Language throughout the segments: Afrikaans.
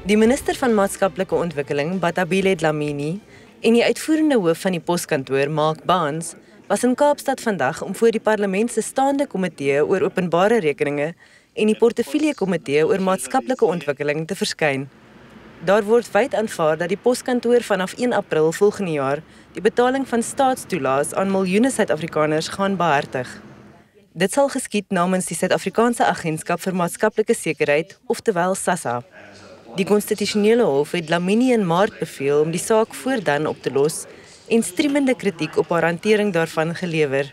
Die minister van maatskaplike ontwikkeling, Bettie Kemp, en die uitvoerende hoof van die Poskantoor, Barnes, was in Kaapstad vandag om voor die parlement se staande komitee oor openbare rekeninge en die portefeulje komitee oor maatskaplike ontwikkeling te verskyn. Daar word wyd aanvaar dat die Poskantoor vanaf 1 April volgende jaar die betaling van staatstoelaes aan miljoene Suid-Afrikaners gaan behartig. Dit sal geskied namens die Suid-Afrikaanse Agentskap vir Maatskaplike Sekerheid, oftewel Sassa. Die konstitusionele hof het Dlamini in Maart beveel om die saak voor dan op te los en striemende kritiek op haar hantering daarvan gelewer.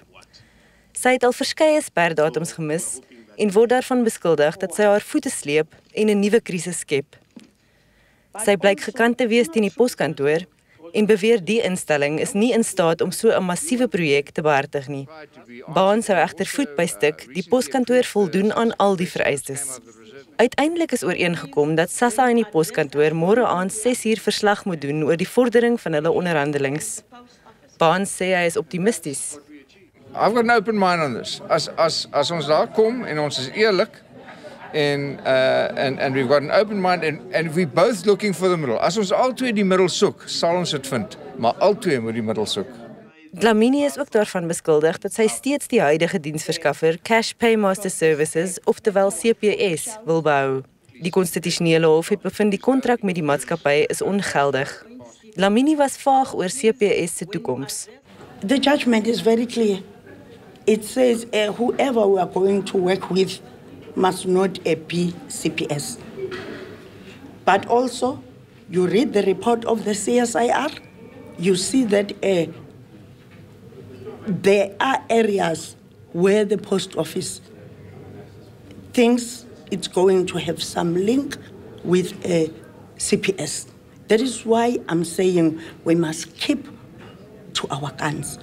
Sy het al verskeie sperdatums gemis en word daarvan beskuldig dat sy haar voete sleep en 'n nuwe krisis skep. Sy blyk gekant te wees teen die Poskantoor en beweer die instelling is nie in staat om so 'n massiewe projek te behartig nie. Barnes sou egter voet by stuk die Poskantoor voldoen aan al die vereistes. Uiteindelik is ooreengekom dat Sassa en die Poskantoor môre aand 6uur verslag moet doen oor die vordering van hulle onderhandelings. Barnes sê hy is optimisties. I've got an open mind on this. As ons daar kom en ons is eerlik and we've got an open mind and we're both looking for the middle. As ons albei die middel soek, sal ons dit vind, maar albei moet die middel soek. Dlamini is ook daarvan beskuldig dat sy steeds die huidige diensverskaffer Cash Paymaster Services, oftewel CPS, wil behou. Die konstitusionele hof het bevind die kontrak met die maatskappy is ongeldig. Dlamini was vaag oor CPS se toekoms. The judgment is very clear. It says whoever we are going to work with must not be CPS. But also, you read the report of the CSIR, you see that there are areas where the post office thinks it's going to have some link with CPS. That is why I'm saying we must keep to our guns.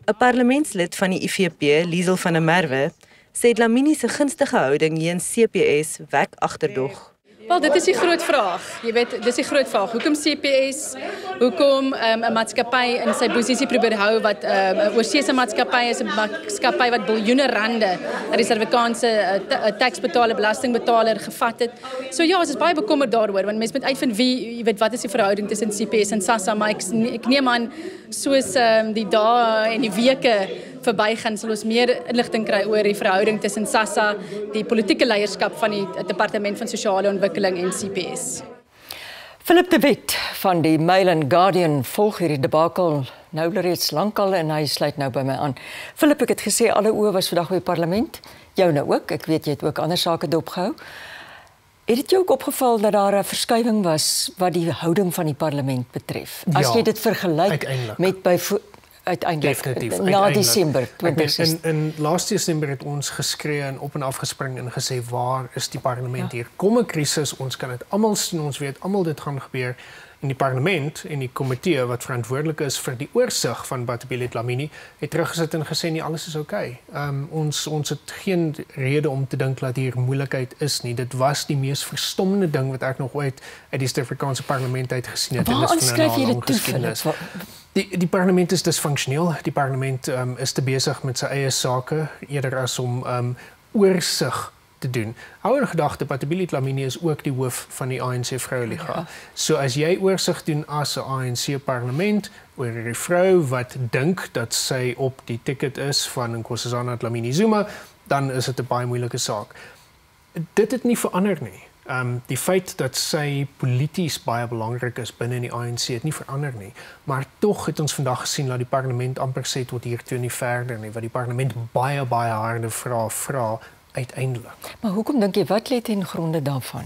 'n Parlementslid van die IFP, Liesel van der Merwe, sê Dlamini se gunstige houding teen CPS wek agterdog. Wel, dit is die groot vraag. Jy weet, dis die groot vraag. Hoekom CPS? Hoekom 'n maatskappy in sy posisie probeer hou wat 'n oorseese maatskappy is, 'n maatskappy wat biljoene rande uit die Suid-Afrikaanse taxbetaler, belastingbetaler gevat het. So ja, ons is baie bekommerd daaroor want mense moet uitvind wie, jy weet, wat is die verhouding tussen CPS en Sassa, maar ek neem aan soos die dae en die weke verbygaan sal ons meer inligting kry oor die verhouding tussen Sassa, die politieke leierskap van die Departement van Sosiale Ontwikkeling en CPS. Phillip de Wet van die Mail and Guardian volg hierdie debakel nou reeds lankal en hy sluit nou by my aan. Phillip, ek het gesê alle oë was vandag by die parlement, jou nou ook, ek weet jy het ook ander sake dopgehou. Het dit jou ook opgeval dat daar 'n verskywing was wat die houding van die parlement betref? As jy dit vergelyk met uiteindelik na Desember 2016. In laas Desember het ons geskree en op en af gespring en gesê waar is die parlement hier? Kom 'n krisis, ons kan dit almal sien, ons weet almal dit gaan gebeur. En die parlement en die komitee wat verantwoordelik is vir die oorsig van Bettie Kemp het teruggesit en gesê nie alles is oukei. Ons het geen rede om te dink dat hier moeilikheid is nie. Dit was die mees verstommende ding wat ek nog ooit uit die Suid-Afrikaanse parlement uit gesien het. Waar aanskryf jy dit toe? Die parlement is dysfunksioneel. Die parlement is te besig met sy eie sake eerder as om oorsig te doen. Hou in gedagte, Bettie Kemp is ook die hoof van die ANC Vroueliga. Ja. So as jy oorsig doen as 'n ANC parlement oor 'n vrou wat dink dat sy op die ticket is van Nkosazana Dlamini Zuma, dan is dit 'n baie moeilike saak. Dit het nie verander nie. Die feit dat sy polities baie belangrik is binne die ANC het nie verander nie, maar tog het ons vandag gesien dat die parlement amper sê tot hier toe nie verder nie, wat die parlement baie harde vrae vra uiteindelik. Maar hoekom dink jy, wat lê ten gronde daarvan?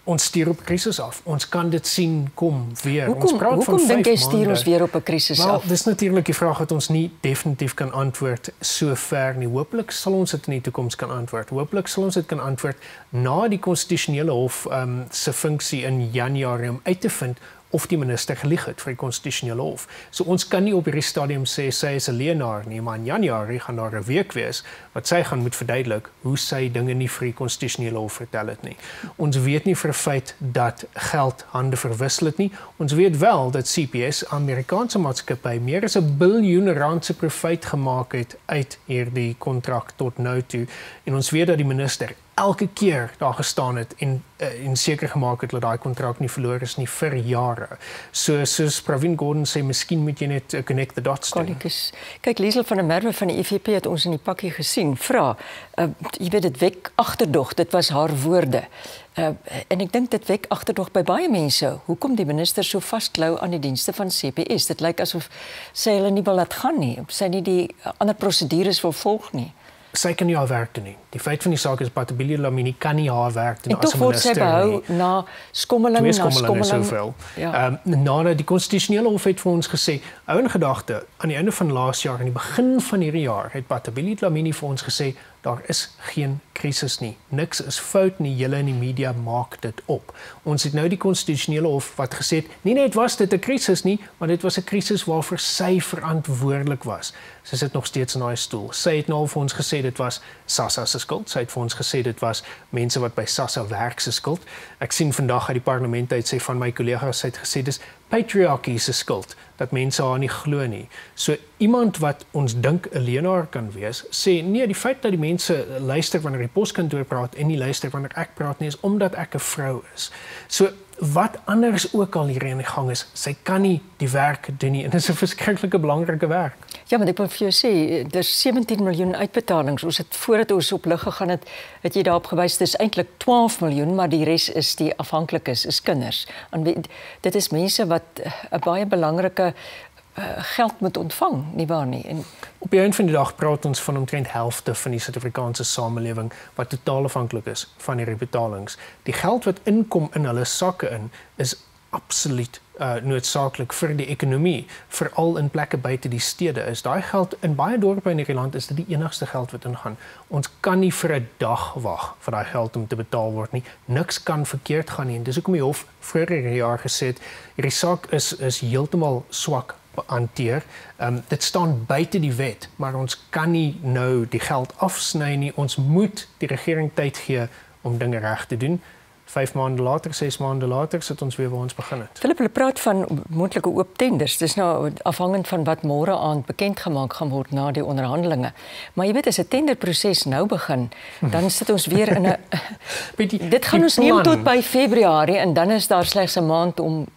Ons stuur op 'n krisis af. Ons kan dit sien kom weer. Hoekom dink jy stuur ons weer op 'n krisis af? Dis natuurlik die vraag wat ons nie definitief kan antwoord so ver nie. Hopelik sal ons dit in die toekoms kan antwoord. Hopelik sal ons dit kan antwoord na die konstitusionele hof se funksie in Januarie om uit te vind of die minister gelieg het vir die konstitusionele hof. So ons kan nie op hierdie stadium sê sy is 'n leienaar nie, maar in Januarie gaan daar 'n week wees wat sy gaan moet verduidelik hoe sy dinge nie vir die konstitusionele hof vertel het nie. Ons weet nie vir 'n feit dat geld hande verwissel het nie. Ons weet wel dat CPS, Amerikaanse maatskappy, meer as 1 biljoen rand se profiet gemaak het uit hierdie kontrak tot nou toe. En ons weet dat die minister elke keer daar gestaan het en seker gemaak het dat daai kontrak nie verloor is nie vir jare. Soos Pravin Gordhan sê, miskien moet jy net connect the dots doen. Kyk, Liesel van der Merwe van die EFF het ons in die pakkie gesien, vra, jy weet, dit wek agterdog, dit was haar woorde. En ek dink dit wek agterdog by baie mense. Hoekom die minister so vasklou aan die dienste van CPS? Dit lyk asof sy hulle nie wil laat gaan nie, sy nie die ander prosedures wil volg nie. Sy kan nie haar werk doen nie. Die feit van die saak is Bettie Kemp kan nie haar werk doen as 'n minister nie. En toch word sy behou na skommeling, en soveel. Ja. Nadat die konstitusionele hof het vir ons gesê, hou in gedagte, aan die einde van laas jaar, aan die begin van hierdie jaar, het Bettie Kemp vir ons gesê, daar is geen krisis nie. Niks is fout nie, julle in die media maak dit op. Ons het nou die konstitusionele hof wat gesê het, nie net was dit 'n krisis nie, maar dit was 'n krisis waarvoor sy verantwoordelik was. Sy sit nog steeds in haar stoel. Sy het nou al vir ons gesê dit was Sassa se skuld. Sy het vir ons gesê dit was mense wat by Sassa werk se skuld. Ek sien vandag uit die parlement uit sê van my kollegas, sy het gesê dis patriargie se skuld dat mense haar nie glo nie. So iemand wat ons dink 'n leenaar kan wees, sê nee, die feit dat die mense luister wanneer die poskantoor praat en nie luister wanneer ek praat nie, is omdat ek 'n vrou is. So wat anders ook al hier in die gang is, sy kan nie die werk doen nie en dit is 'n verskriklike belangrike werk. Ja, maar ek wil vir jou sê, daar's 17 miljoen uitbetalings. Ons het voordat ons op lig gegaan het jy daarop gewys dis eintlik 12 miljoen, maar die res is die afhanklikes, is kinders. En dit is mense wat 'n baie belangrike geld moet ontvang, nie waar nie? En op die einde van die dag praat ons van omtrent helfte van die Suid-Afrikaanse samelewing wat totaal afhanklik is van hierdie betalings. Die geld wat inkom in hulle sakke is absoluut noodsaaklik vir die ekonomie, veral in plekke buite die stede. Is daai geld in baie dorpe in hierdie land is dit die enigste geld wat ingaan. Ons kan nie vir 'n dag wag vir daai geld om te betaal word nie. Niks kan verkeerd gaan nie. En dis hoekom die hof vroeër hierdie jaar gesê het, hierdie saak is heeltemal swak hanteer. Dit staan buite die wet, maar ons kan nie nou die geld afsny nie. Ons moet die regering tyd gee om dinge reg te doen. 5 maande later, 6 maande later, sit ons weer waar ons begin het. Phillip, hulle praat van moontlike oop tenders. Dis nou afhangend van wat môre aand bekend gemaak gaan word na die onderhandelinge. Maar jy weet, as 'n tenderproses nou begin, dan sit ons weer in 'n dit gaan ons neem tot by Februarie en dan is daar slegs 'n maand om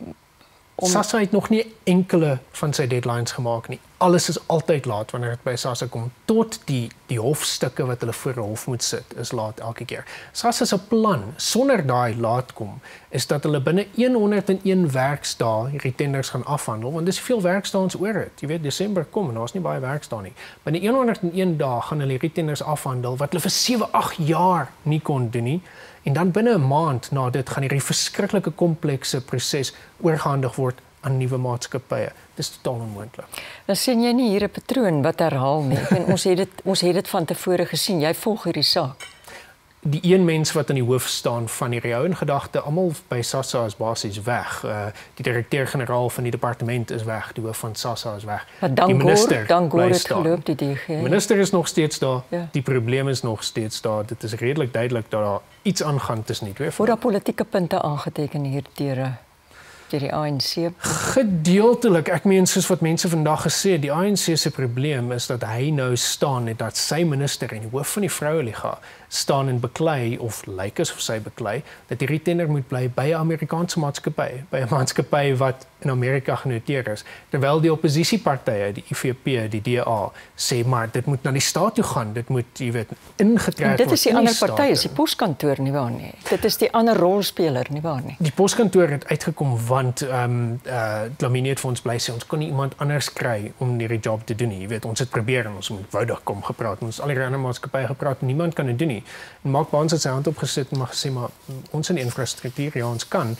Sassa het nog nie enkele van sy deadlines gemaak nie. Alles is altyd laat wanneer dit by Sassa kom. Tot die hofstukke wat hulle voor 'n hof moet sit, is laat elke keer. Sassa se plan, sonder daai laat kom, is dat hulle binne 101 werksdae hierdie tenders gaan afhandel, want dis veel werksdae ons oor het. Jy weet, Desember kom en daar's nie baie werksdae nie. Binne 101 dae gaan hulle hierdie tenders afhandel wat hulle vir 7-8 jaar nie kon doen nie. En dan binne 'n maand na dit gaan hierdie verskriklike komplekse proses oorgehandig word aan nuwe maatskappye. Dis totaal onmoontlik. Dan sien jy nie hier 'n patroon wat herhaal nie. En ons het dit van tevore gesien. Jy volg hierdie saak. Die een mens wat aan die hoof staan van hierdie hou in gedagte, almal by Sassa is basies weg. Die direkteur-generaal van die departement is weg, die hoof van Sassa is weg. Die minister het geloop die DG. Die minister is nog steeds daar. Ja. Die probleem is nog steeds daar. Dit is redelik duidelik dat daar iets aangaan tussen die twee. Word daar politieke punte aangeteken hier deur die ANC? Gedeeltelik. Ek meen soos wat mense vandag gesê het, die ANC se probleem is dat hy nou staan en dat sy minister en die hoof van die Vroueliga staan en beklei of lyk asof sy beklei dat die tender moet bly by 'n Amerikaanse maatskappy, by 'n maatskappy wat in Amerika genoteer is, terwyl die oppositiepartye, die IFP, die DA, sê maar dit moet na die staat toe gaan, dit moet, jy weet, ingetrek word. Dit is die ander party, is die poskantoor nie waar nie. Dit is die ander rolspeler nie waar nie. Die poskantoor het uitgekom want Lamini het vir ons bly sê ons kon nie iemand anders kry om hierdie job te doen nie. Jy weet, ons het probeer en ons moet woudig kom gepraat, ons al die ander maatskappye gepraat, niemand kan dit doen nie. En Mark Barnes het sy hand opgesit en maar gesê maar ons in die infrastruktuur, ja ons kan.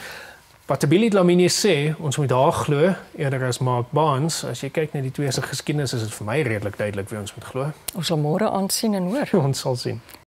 Bettie Kemp sê ons moet daar glo eerder as Mark Barnes. As jy kyk na die twee se geskiedenis is dit vir my redelik duidelik wie ons moet glo. Ons sal môre aan sien en hoor. Ons sal sien.